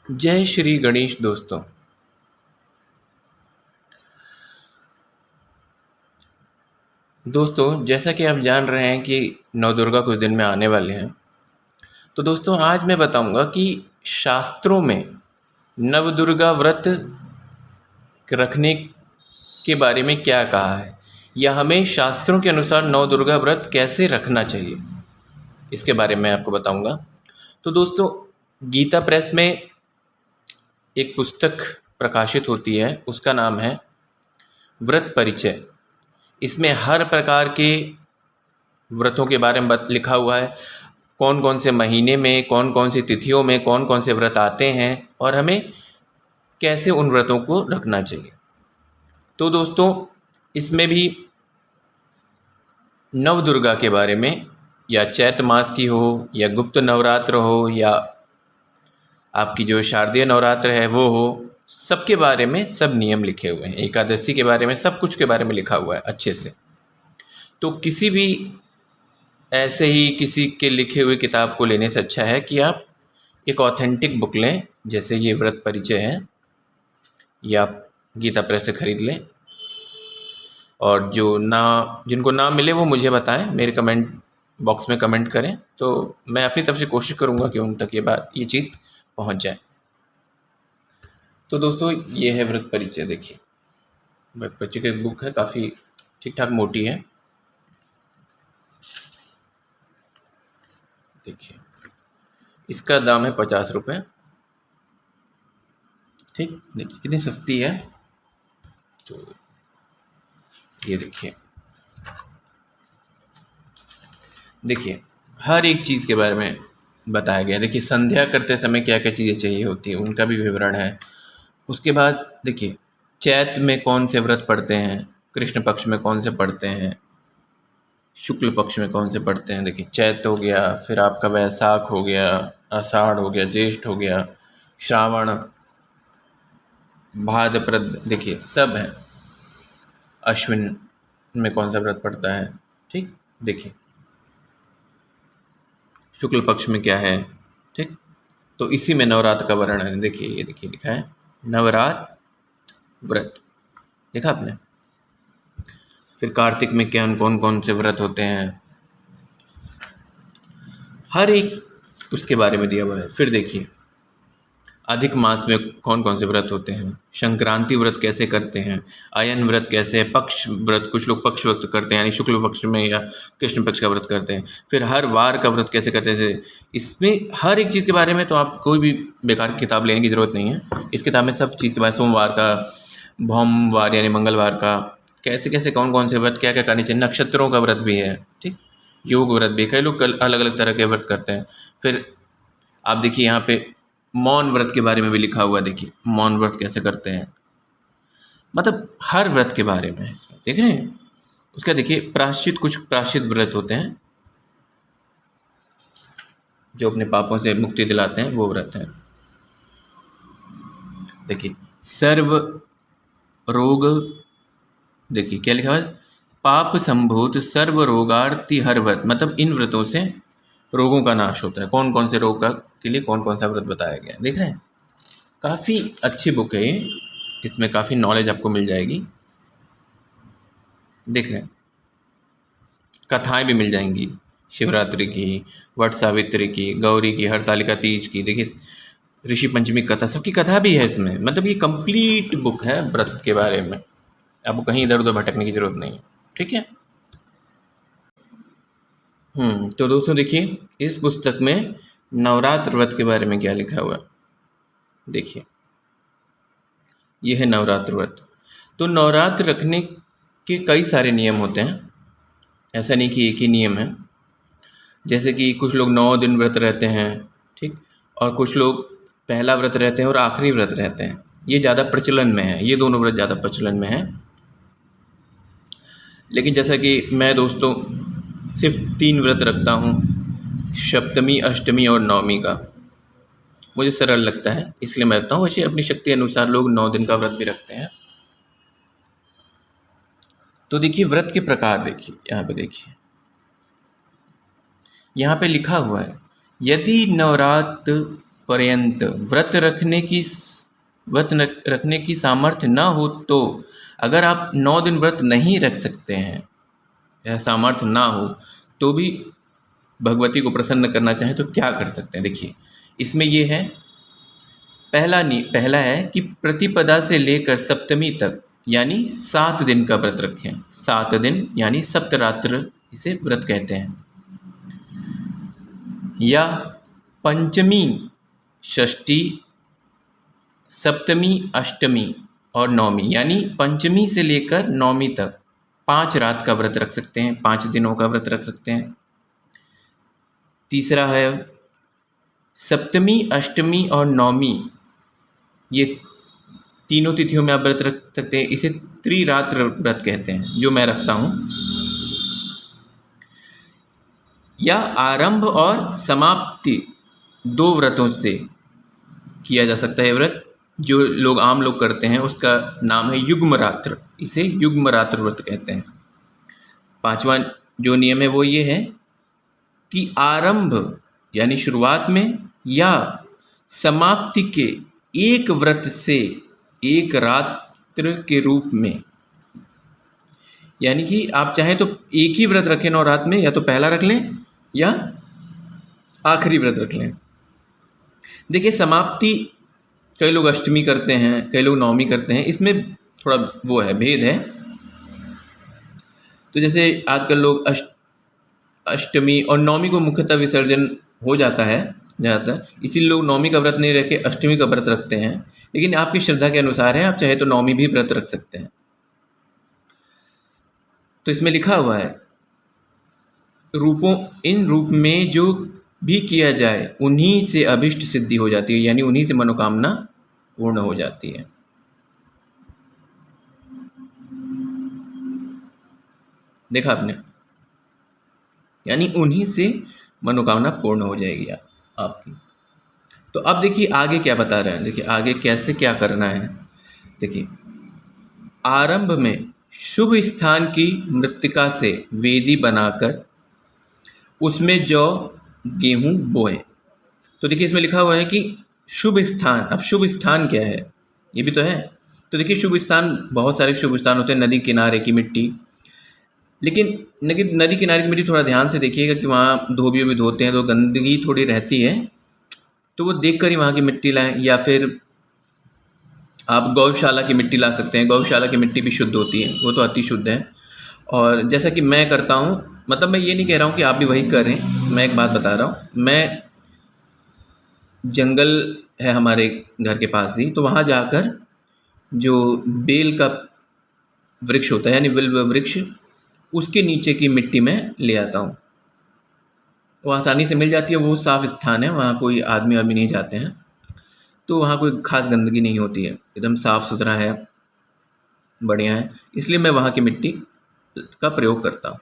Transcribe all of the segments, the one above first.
जय श्री गणेश दोस्तों। जैसा कि आप जान रहे हैं कि नवदुर्गा कुछ दिन में आने वाले हैं। तो दोस्तों, आज मैं बताऊंगा कि शास्त्रों में नवदुर्गा व्रत रखने के बारे में क्या कहा है, या हमें शास्त्रों के अनुसार नवदुर्गा व्रत कैसे रखना चाहिए, इसके बारे में आपको बताऊंगा। तो दोस्तों, गीता प्रेस में एक पुस्तक प्रकाशित होती है, उसका नाम है व्रत परिचय। इसमें हर प्रकार के व्रतों के बारे में लिखा हुआ है, कौन कौन से महीने में, कौन कौन सी तिथियों में कौन कौन से व्रत आते हैं और हमें कैसे उन व्रतों को रखना चाहिए। तो दोस्तों, इसमें भी नवदुर्गा के बारे में, या चैत्र मास की हो, या गुप्त नवरात्र हो, या आपकी जो शारदीय नवरात्र है वो हो, सबके बारे में सब नियम लिखे हुए हैं। एकादशी के बारे में, सब कुछ के बारे में लिखा हुआ है अच्छे से। तो किसी भी ऐसे ही किसी के लिखे हुए किताब को लेने से अच्छा है कि आप एक ऑथेंटिक बुक लें, जैसे ये व्रत परिचय है, या आप गीता प्रेस से ख़रीद लें। और जिनको ना मिले वो मुझे बताएं, मेरे कमेंट बॉक्स में कमेंट करें, तो मैं अपनी तरफ से कोशिश करूँगा कि उन तक ये चीज़ पहुँच जाए। तो दोस्तों, ये है व्रत परिचय। देखिए, व्रत परिचय की बुक है, काफ़ी ठीक ठाक मोटी है। देखिए, इसका दाम है 50 रुपये। ठीक, देखिए कितनी सस्ती है। तो ये देखिए हर एक चीज़ के बारे में बताया गया। देखिए, संध्या करते समय क्या क्या चीज़ें चाहिए होती हैं, उनका भी विवरण है। उसके बाद देखिए, चैत्र में कौन से व्रत पढ़ते हैं, कृष्ण पक्ष में कौन से पढ़ते हैं, शुक्ल पक्ष में कौन से पढ़ते हैं। देखिए, चैत्र हो गया, फिर आपका वैशाख हो गया, आषाढ़ हो गया, ज्येष्ठ हो गया, श्रावण, भाद्रपद, देखिए सब है। अश्विन में कौन सा व्रत पड़ता है। ठीक, देखिए शुक्ल पक्ष में क्या है। ठीक, तो इसी में नवरात्र का वर्णन है। देखिए, ये देखिए लिखा है नवरात्र व्रत, देखा आपने। फिर कार्तिक में क्या कौन कौन से व्रत होते हैं, हर एक उसके बारे में दिया हुआ है। फिर देखिए, अधिक मास में कौन कौन से व्रत होते हैं, संक्रांति व्रत कैसे करते हैं, अयन व्रत कैसे है, पक्ष व्रत, कुछ लोग पक्ष व्रत करते हैं यानी शुक्ल पक्ष में या कृष्ण पक्ष का व्रत करते हैं। फिर हर वार का व्रत कैसे करते हैं। इसमें हर एक चीज़ के बारे में तो आप कोई भी बेकार किताब लेने की ज़रूरत नहीं है। इस किताब में सब चीज़ के बारे में, सोमवार का, भौमवार यानी मंगलवार का, कैसे कैसे कौन कौन से व्रत क्या क्या करने चाहिए, नक्षत्रों का व्रत भी है। ठीक, योग व्रत भी, कई लोग अलग अलग तरह के व्रत करते हैं। फिर आप देखिए, यहाँ पे मौन व्रत के बारे में भी लिखा हुआ है। देखिए, मौन व्रत कैसे करते हैं, मतलब हर व्रत के बारे में है इसमें, देख रहे हैं। उसका देखिए, प्रायश्चित, कुछ प्रायश्चित व्रत होते हैं जो अपने पापों से मुक्ति दिलाते हैं, वो व्रत हैं। देखिए, सर्व रोग, देखिए क्या लिखा हुआ है, पाप संभूत सर्व रोगार्ति हर व्रत, मतलब इन व्रतों से रोगों का नाश होता है। कौन कौन से रोग का के लिए कौन कौन सा व्रत बताया गया है, देख रहे हैं। काफ़ी अच्छी बुक है ये, इसमें काफ़ी नॉलेज आपको मिल जाएगी। देख रहे हैं, कथाएं भी मिल जाएंगी, शिवरात्रि की, वट सावित्री की, गौरी की, हरतालिका तीज की, देखिए ऋषि पंचमी कथा, सबकी कथा भी है इसमें। मतलब ये कंप्लीट बुक है व्रत के बारे में, आपको कहीं इधर उधर भटकने की ज़रूरत नहीं है। ठीक है। तो दोस्तों देखिए, इस पुस्तक में नवरात्र व्रत के बारे में क्या लिखा हुआ है। देखिए, ये है नवरात्र व्रत। तो नवरात्र रखने के कई सारे नियम होते हैं, ऐसा नहीं कि एक ही नियम है। जैसे कि कुछ लोग 9 दिन व्रत रहते हैं, ठीक, और कुछ लोग पहला व्रत रहते हैं और आखिरी व्रत रहते हैं। ये ज़्यादा प्रचलन में है, ये दोनों व्रत ज़्यादा प्रचलन में है। लेकिन जैसा कि मैं दोस्तों सिर्फ 3 व्रत रखता हूँ, सप्तमी, अष्टमी और नवमी का, मुझे सरल लगता है इसलिए मैं रखता हूँ। वैसे अपनी शक्ति अनुसार लोग 9 दिन का व्रत भी रखते हैं। तो देखिए, व्रत के प्रकार देखिए, यहाँ पे देखिए, यहाँ पे लिखा हुआ है, यदि नवरात्र पर्यंत रखने की सामर्थ्य न हो, तो अगर आप 9 दिन व्रत नहीं रख सकते हैं या सामर्थ्य ना हो तो भी भगवती को प्रसन्न करना चाहें तो क्या कर सकते हैं। देखिए इसमें ये है, पहला है कि प्रतिपदा से लेकर सप्तमी तक यानी 7 दिन का व्रत रखें। 7 दिन यानी सप्तरात्र इसे व्रत कहते हैं। या पंचमी, षष्ठी, सप्तमी, अष्टमी और नौमी यानी पंचमी से लेकर नौमी तक 5 रात का व्रत रख सकते हैं, 5 दिनों का व्रत रख सकते हैं। तीसरा है सप्तमी, अष्टमी और नौमी, ये तीनों तिथियों में आप व्रत रख सकते हैं। इसे त्रिरात्र व्रत कहते हैं, जो मैं रखता हूँ। या आरंभ और समाप्ति 2 व्रतों से किया जा सकता है व्रत। जो लोग आम लोग करते हैं उसका नाम है युग्मरात्र, इसे युग्मरात्र व्रत कहते हैं। 5वां जो नियम है वो ये है कि आरंभ यानी शुरुआत में या समाप्ति के एक व्रत से एक रात्र के रूप में, यानी कि आप चाहें तो एक ही व्रत रखें 9 रात में, या तो पहला रख लें या आखिरी व्रत रख लें। देखिए समाप्ति कई लोग अष्टमी करते हैं, कई लोग नौमी करते हैं, इसमें थोड़ा वो है, भेद है। तो जैसे आजकल लोग अष्टमी और नौमी को मुख्यतः विसर्जन हो जाता है ज़्यादातर, इसीलिए लोग नौमी का व्रत नहीं रख के अष्टमी का व्रत रखते हैं। लेकिन आपकी श्रद्धा के अनुसार है, आप चाहे तो नौमी भी व्रत रख सकते हैं। तो इसमें लिखा हुआ है इन रूप में जो भी किया जाए उन्हीं से अभिष्ट सिद्धि हो जाती है, यानी उन्हीं से मनोकामना पूर्ण हो जाती है। देखा आपने, यानी उन्हीं से मनोकामना पूर्ण हो जाएगी आपकी। तो अब देखिए आगे क्या बता रहे हैं, देखिए आगे कैसे क्या करना है। देखिए आरंभ में शुभ स्थान की मृत्तिका से वेदी बनाकर उसमें जौ गेहूं बोएं। तो देखिए इसमें लिखा हुआ है कि शुभ स्थान, अब शुभ स्थान क्या है ये भी तो है। तो देखिए शुभ स्थान, बहुत सारे शुभ स्थान होते हैं। नदी किनारे की मिट्टी, लेकिन नदी किनारे की मिट्टी थोड़ा ध्यान से देखिएगा कि वहाँ धोबी भी धोते हैं तो गंदगी थोड़ी रहती है, तो वो देख कर ही वहाँ की मिट्टी लाएं। या फिर आप गौशाला की मिट्टी ला सकते हैं, गौशाला की मिट्टी भी शुद्ध होती है, वो तो अति शुद्ध है। और जैसा कि मैं करता हूँ, मतलब मैं ये नहीं कह रहा हूँ कि आप भी वही करें, मैं एक बात बता रहा हूँ। मैं जंगल है हमारे घर के पास ही, तो वहाँ जाकर जो बेल का वृक्ष होता है यानी बिल्व वृक्ष, उसके नीचे की मिट्टी में ले आता हूँ। वो आसानी से मिल जाती है, वो साफ़ स्थान है, वहाँ कोई आदमी नहीं जाते हैं, तो वहाँ कोई खास गंदगी नहीं होती है, एकदम साफ़ सुथरा है, बढ़िया है। इसलिए मैं वहाँ की मिट्टी का प्रयोग करता हूँ।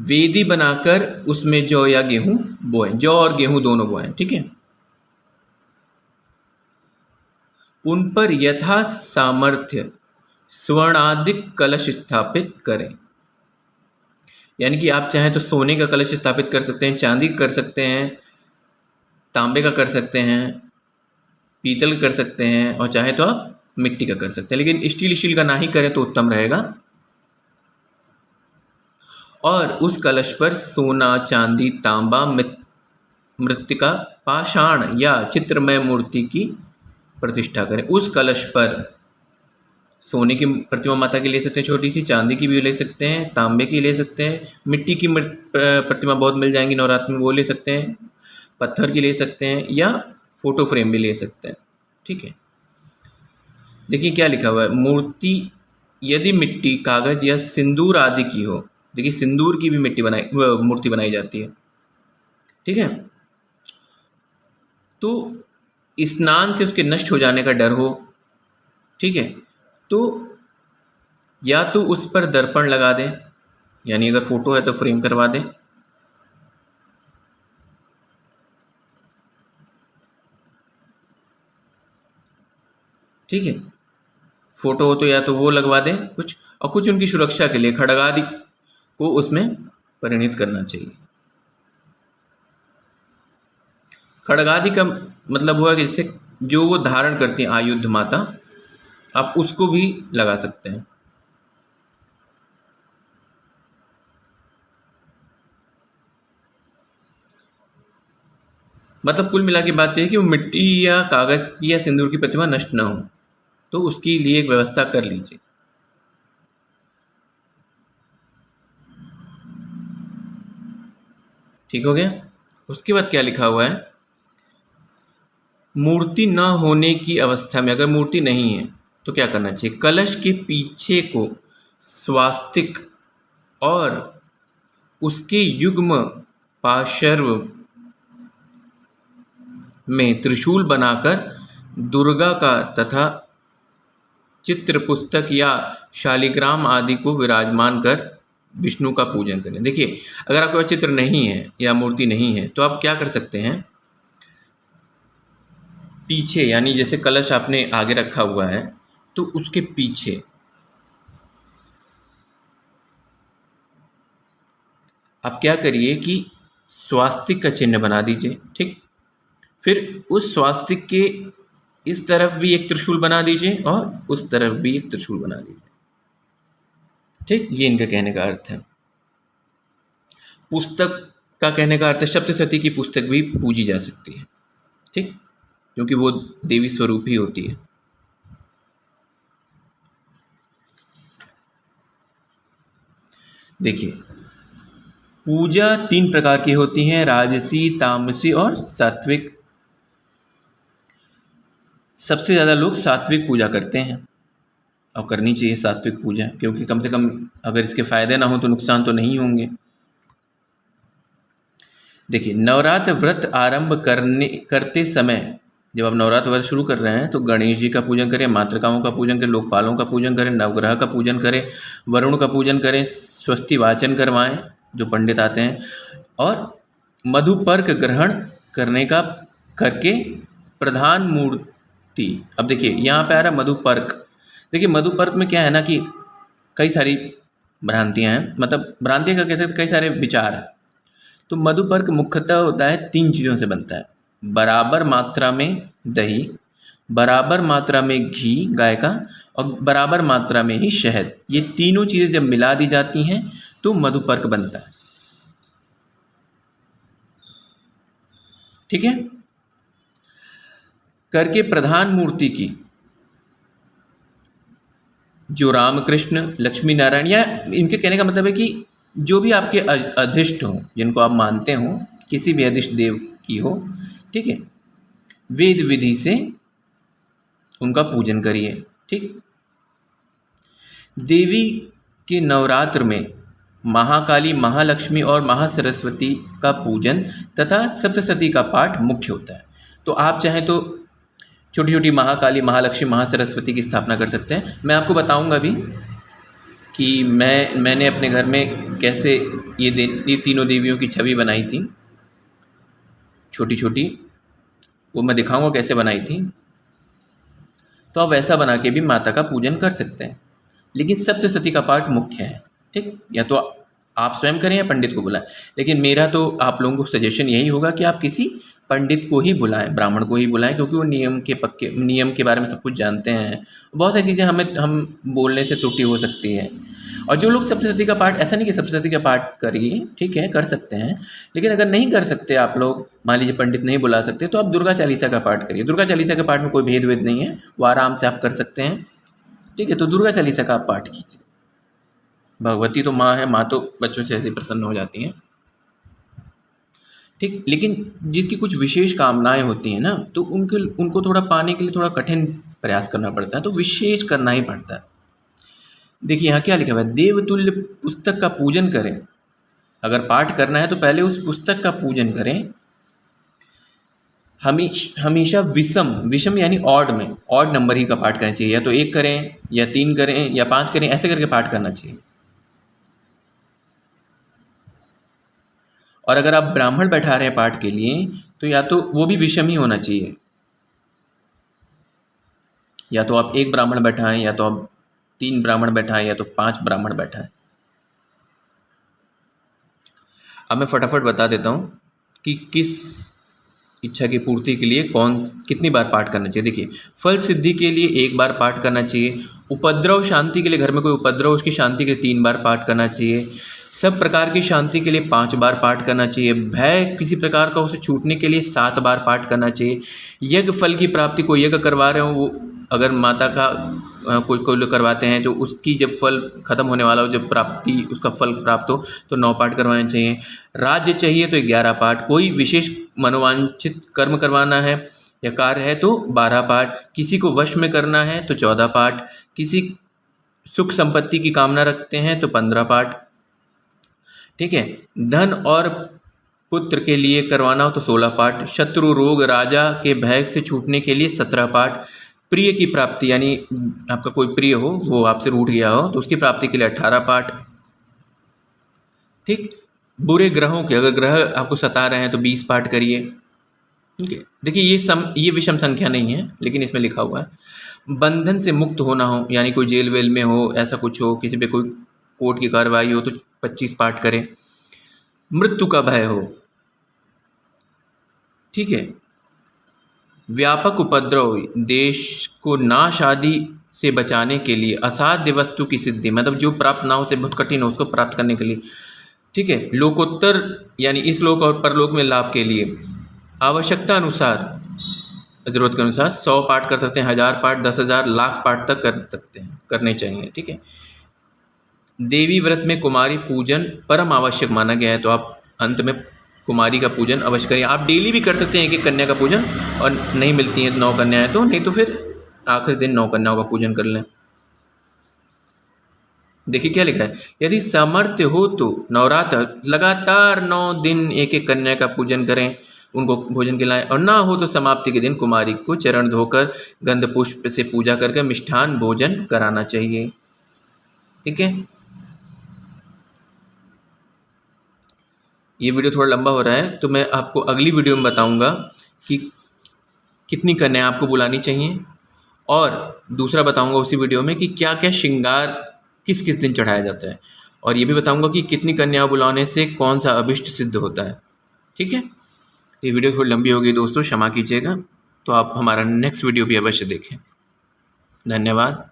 वेदी बनाकर उसमें जौ या गेहूँ बोएं, जौ और गेहूँ दोनों बोएं, ठीक है। उन पर यथा सामर्थ्य स्वर्णादिक कलश स्थापित करें। यानी कि आप चाहें तो सोने का कलश स्थापित कर सकते हैं, चांदी का कर सकते हैं, तांबे का कर सकते हैं, पीतल का कर सकते हैं, और चाहे तो आप मिट्टी का कर सकते हैं। लेकिन स्टील का ना ही करें तो उत्तम रहेगा। और उस कलश पर सोना, चांदी, तांबा, मृत्तिका, पाषाण या चित्रमय मूर्ति की प्रतिष्ठा करें। उस कलश पर सोने की प्रतिमा माता की ले सकते हैं छोटी सी, चांदी की भी ले सकते हैं, तांबे की ले सकते हैं, मिट्टी की प्रतिमा बहुत मिल जाएंगी नवरात्र में, वो ले सकते हैं, पत्थर की ले सकते हैं, या फोटो फ्रेम भी ले सकते हैं, ठीक है। देखिए क्या लिखा हुआ है, मूर्ति यदि मिट्टी, कागज या सिंदूर आदि की हो। देखिए सिंदूर की भी मूर्ति बनाई जाती है, ठीक है। तो स्नान से उसके नष्ट हो जाने का डर हो, ठीक है, तो या तो उस पर दर्पण लगा दें, यानी अगर फोटो है तो फ्रेम करवा दें, ठीक है। फोटो हो तो या तो वो लगवा दें कुछ, और कुछ उनकी सुरक्षा के लिए खड्गादि को उसमें परिणित करना चाहिए। खड्गादि का मतलब हुआ कि जैसे जो वो धारण करती हैं आयुध माता, आप उसको भी लगा सकते हैं। मतलब कुल मिला के बात यह है कि वो मिट्टी या कागज़ की या सिंदूर की प्रतिमा नष्ट ना हो, तो उसके लिए एक व्यवस्था कर लीजिए। ठीक हो गया। उसके बाद क्या लिखा हुआ है, मूर्ति न होने की अवस्था में, अगर मूर्ति नहीं है तो क्या करना चाहिए, कलश के पीछे को स्वास्तिक और उसके युग्म पार्श्व में त्रिशूल बनाकर दुर्गा का तथा चित्र पुस्तक या शालिग्राम आदि को विराजमान कर विष्णु का पूजन करें। देखिए, अगर आपके पास चित्र नहीं है या मूर्ति नहीं है तो आप क्या कर सकते हैं, पीछे यानी जैसे कलश आपने आगे रखा हुआ है तो उसके पीछे आप क्या करिए कि स्वास्तिक का चिन्ह बना दीजिए। ठीक, फिर उस स्वास्तिक के इस तरफ भी एक त्रिशूल बना दीजिए और उस तरफ भी एक त्रिशूल बना दीजिए। ठीक, ये इनका कहने का अर्थ है। पुस्तक का कहने का अर्थ है सप्तशती की पुस्तक भी पूजी जा सकती है। ठीक, क्योंकि वो देवी स्वरूप ही होती है। देखिए, पूजा 3 प्रकार की होती हैं, राजसी, तामसी और सात्विक। सबसे ज़्यादा लोग सात्विक पूजा करते हैं और करनी चाहिए सात्विक पूजा, क्योंकि कम से कम अगर इसके फ़ायदे ना हो तो नुकसान तो नहीं होंगे। देखिए, नवरात्र व्रत आरंभ करते समय, जब आप नवरात्र व्रत शुरू कर रहे हैं तो गणेश जी का पूजन करें, मातृकाओं का पूजन करें, लोकपालों का पूजन करें, नवग्रह का पूजन करें, वरुण का पूजन करें, स्वस्ति वाचन करवाएं जो पंडित आते हैं, और मधुपर्क ग्रहण करने का करके प्रधान मूर्ति। अब देखिए यहाँ पे आ रहा है मधुपर्क। देखिए, मधुपर्क में क्या है ना कि कई सारी भ्रांतियाँ हैं, मतलब भ्रांतियाँ का कह सकते कई सारे विचार हैं। तो मधुपर्क मुख्यतः होता है 3 चीज़ों से बनता है, बराबर मात्रा में दही, बराबर मात्रा में घी गाय का, और बराबर मात्रा में ही शहद। ये तीनों चीज़ें जब मिला दी जाती हैं तो मधुपर्क बनता है। ठीक है, करके प्रधान मूर्ति की, जो रामकृष्ण, लक्ष्मी नारायण, या इनके कहने का मतलब है कि जो भी आपके अधिष्ट हों, जिनको आप मानते हों, किसी भी अधिष्ट देव की हो, ठीक है, वेद विधि से उनका पूजन करिए। ठीक, देवी के नवरात्र में महाकाली, महालक्ष्मी और महासरस्वती का पूजन तथा सप्तशती का पाठ मुख्य होता है। तो आप चाहें तो छोटी छोटी महाकाली, महालक्ष्मी, महासरस्वती की स्थापना कर सकते हैं। मैं आपको बताऊंगा भी कि मैंने अपने घर में कैसे ये तीनों देवियों की छवि बनाई थी, छोटी छोटी, वो मैं दिखाऊंगा कैसे बनाई थी। तो आप वैसा बना के भी माता का पूजन कर सकते हैं, लेकिन सप्तशती का पाठ मुख्य है। ठीक, या तो आप स्वयं करें या पंडित को बुलाएं, लेकिन मेरा तो आप लोगों को सजेशन यही होगा कि आप किसी पंडित को ही बुलाएं, ब्राह्मण को ही बुलाएं, क्योंकि वो नियम के बारे में सब कुछ जानते हैं। बहुत सारी चीज़ें हम बोलने से त्रुटि हो सकती है। और जो लोग सप्तशती का पाठ, ऐसा नहीं कि सप्तशती का पाठ करिए, ठीक है, कर सकते हैं, लेकिन अगर नहीं कर सकते आप लोग, मान लीजिए पंडित नहीं बुला सकते, तो आप दुर्गा चालीसा का पाठ करिए। दुर्गा चालीसा के पाठ में कोई भेद वेद नहीं है, वो आराम से आप कर सकते हैं। ठीक है, तो दुर्गा चालीसा का आप पाठ कीजिए। भगवती तो माँ है, माँ तो बच्चों से ऐसे प्रसन्न हो जाती हैं। ठीक, लेकिन जिसकी कुछ विशेष कामनाएं होती हैं ना, तो उनको थोड़ा पाने के लिए थोड़ा कठिन प्रयास करना पड़ता है, तो विशेष करना ही पड़ता है। देखिए यहाँ क्या लिखा हुआ है, देवतुल्य पुस्तक का पूजन करें। अगर पाठ करना है तो पहले उस पुस्तक का पूजन करें। हमेशा विषम यानी ऑड में, ऑड नंबर ही का पाठ करना चाहिए, या तो 1 करें या 3 करें या 5 करें, ऐसे करके पाठ करना चाहिए। और अगर आप ब्राह्मण बैठा रहे हैं पाठ के लिए, तो या तो वो भी विषम ही होना चाहिए, या तो आप 1 ब्राह्मण बैठाएं, या तो आप 3 ब्राह्मण बैठाएं, या तो 5 ब्राह्मण बैठाएं। अब मैं फटाफट बता देता हूँ कि किस इच्छा की पूर्ति के लिए कितनी बार पाठ करना चाहिए? देखिए, फल सिद्धि के लिए 1 बार पाठ करना चाहिए। उपद्रव शांति के लिए, घर में कोई उपद्रव उसकी शांति के लिए 3 बार पाठ करना चाहिए। सब प्रकार की शांति के लिए 5 बार पाठ करना चाहिए। भय किसी प्रकार का उसे छूटने के लिए 7 बार पाठ करना चाहिए। यज्ञ फल की प्राप्ति, कोई यज्ञ करवा रहे हो, वो अगर माता का कोई लोग करवाते हैं तो उसकी जब फल खत्म होने वाला हो, जब प्राप्ति उसका फल प्राप्त हो तो 9 पाठ करवाने चाहिए। राज्य चाहिए तो 11 पाठ। कोई विशेष मनोवांछित कर्म करवाना है या कार्य है तो 12 पाठ। किसी को वश में करना है तो 14 पाठ। किसी सुख संपत्ति की कामना रखते हैं तो 15 पाठ। ठीक है। धन और पुत्र के लिए करवाना हो तो 16 पाठ। शत्रु रोग राजा के भय से छूटने के लिए 17 पाठ। प्रिय की प्राप्ति, यानी आपका कोई प्रिय हो, वो आपसे रूठ गया हो तो उसकी प्राप्ति के लिए 18 पाठ। ठीक। बुरे ग्रहों के, अगर ग्रह आपको सता रहे हैं तो 20 पाठ करिए। ठीक है। देखिए, ये विषम संख्या नहीं है, लेकिन इसमें लिखा हुआ है। बंधन से मुक्त होना हो, यानी कोई जेल वेल में हो, ऐसा कुछ हो, किसी पे कोई कोर्ट की कार्रवाई हो तो 25 पाठ करें। मृत्यु का भय हो, ठीक है, व्यापक उपद्रव, देश को नाश आदि से बचाने के लिए, असाध्य वस्तु की सिद्धि, मतलब जो प्राप्त ना हो से बहुत कठिन हो उसको प्राप्त करने के लिए, ठीक है, लोकोत्तर यानी इस लोक और परलोक में लाभ के लिए, आवश्यकता अनुसार, ज़रूरत के अनुसार 100 पाठ कर सकते हैं, 1000 पाठ, 10,000, लाख पाठ तक कर सकते हैं, करने चाहिए। ठीक है। देवी व्रत में कुमारी पूजन परम आवश्यक माना गया है, तो आप अंत में कुमारी का पूजन अवश्य करिए। आप डेली भी कर सकते हैं एक कन्या का पूजन, और नहीं मिलती हैं 9 कन्याएं तो, नहीं तो फिर आखिरी दिन 9 कन्याओं का पूजन कर लें। देखिए क्या लिखा है, यदि सामर्थ्य हो तो नवरात्र लगातार 9 दिन एक कन्या का पूजन करें, उनको भोजन खिलाएं, और ना हो तो समाप्ति के दिन कुमारी को चरण धोकर गंध पुष्प से पूजा करके मिष्ठान भोजन कराना चाहिए। ठीक है। ये वीडियो थोड़ा लंबा हो रहा है, तो मैं आपको अगली वीडियो में बताऊंगा कि कितनी कन्या आपको बुलानी चाहिए, और दूसरा बताऊंगा उसी वीडियो में कि क्या क्या श्रृंगार किस किस दिन चढ़ाया जाता है, और ये भी बताऊंगा कि कितनी कन्या बुलाने से कौन सा अभिष्ट सिद्ध होता है। ठीक है। ये वीडियो थोड़ी लंबी हो गई दोस्तों, क्षमा कीजिएगा। तो आप हमारा नेक्स्ट वीडियो भी अवश्य देखें। धन्यवाद।